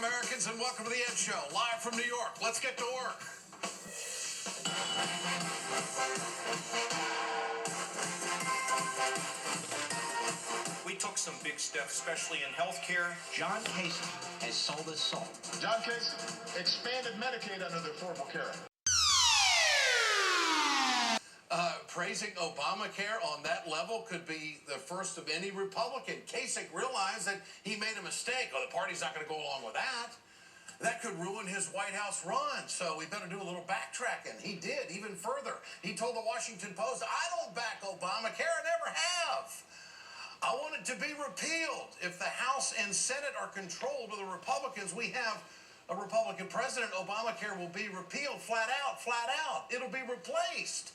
Americans, and welcome to the Ed Show, live from New York. Let's get to work. We took some big steps, especially in healthcare. John Kasich has sold us soul. John Kasich expanded Medicaid under the Affordable Care Act. Praising Obamacare on that level could be the first of any Republican. Kasich realized that he made a mistake. Oh, the party's not going to go along with that. That could ruin his White House run, so we better do a little backtracking. He did, even further. He told the Washington Post, I don't back Obamacare, I never have. I want it to be repealed. If the House and Senate are controlled by the Republicans, we have a Republican president. Obamacare will be repealed flat out. It'll be replaced.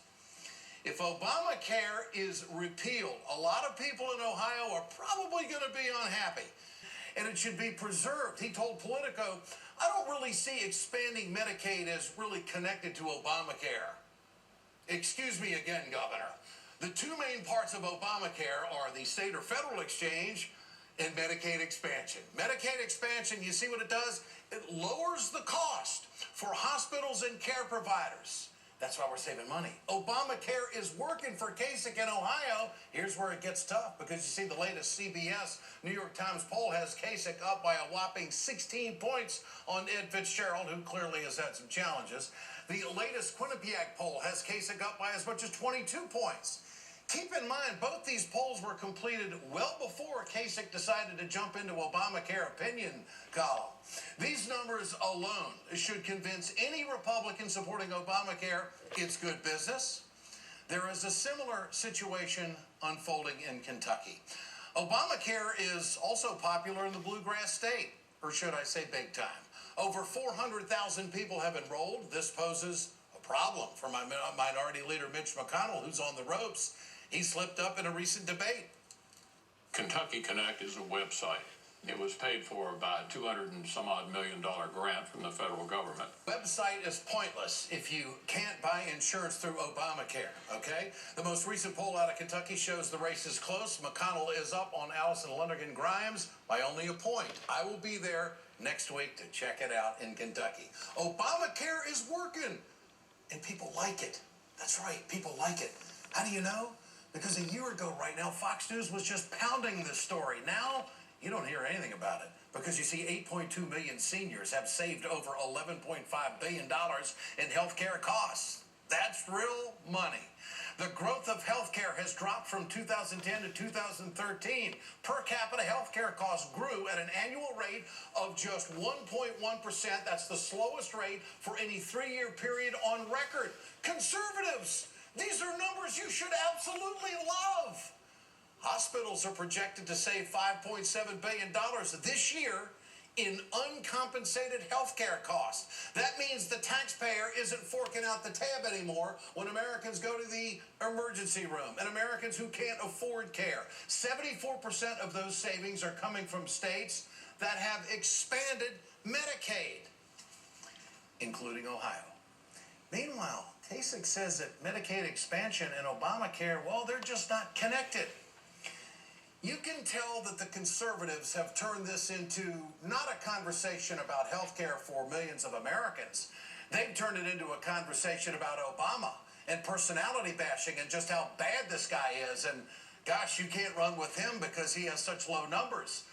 If Obamacare is repealed, a lot of people in Ohio are probably going to be unhappy, and it should be preserved. He told Politico, I don't really see expanding Medicaid as really connected to Obamacare. Excuse me again, Governor. The two main parts of Obamacare are the state or federal exchange and Medicaid expansion. Medicaid expansion, you see what it does? It lowers the cost for hospitals and care providers. That's why we're saving money. Obamacare is working for Kasich in Ohio. Here's where it gets tough, because you see the latest CBS New York Times poll has Kasich up by a whopping 16 points on Ed Fitzgerald, who clearly has had some challenges. The latest Quinnipiac poll has Kasich up by as much as 22 points. Keep in mind, both these polls were completed well before Kasich decided to jump into Obamacare opinion column. These numbers alone should convince any Republican supporting Obamacare it's good business. There is a similar situation unfolding in Kentucky. Obamacare is also popular in the bluegrass state, or should I say big time. Over 400,000 people have enrolled. This poses a problem for my Minority Leader Mitch McConnell, who's on the ropes. He slipped up in a recent debate. Kentucky Connect is a website. It was paid for by a $200 and some odd million grant from the federal government. Website is pointless if you can't buy insurance through Obamacare, okay? The most recent poll out of Kentucky shows the race is close. McConnell is up on Allison Lundergan Grimes by only a point. I will be there next week to check it out in Kentucky. Obamacare is working, and people like it. That's right, people like it. How do you know? Because a year ago right now, Fox News was just pounding this story. Now, you don't hear anything about it, because you see 8.2 million seniors have saved over $11.5 billion in health care costs. That's real money. The growth of health care has dropped from 2010 to 2013. Per capita health care costs grew at an annual rate of just 1.1%. That's the slowest rate for any three-year period on record. Conservatives, these are numbers you should absolutely love. Hospitals are projected to save $5.7 billion this year in uncompensated health care costs. That means the taxpayer isn't forking out the tab anymore when Americans go to the emergency room, and Americans who can't afford care. 74% of those savings are coming from states that have expanded Medicaid, including Ohio. Meanwhile, Kasich says that Medicaid expansion and Obamacare, well, they're just not connected. You can tell that the conservatives have turned this into not a conversation about health care for millions of Americans. They've turned it into a conversation about Obama and personality bashing and just how bad this guy is. And gosh, you can't run with him because he has such low numbers.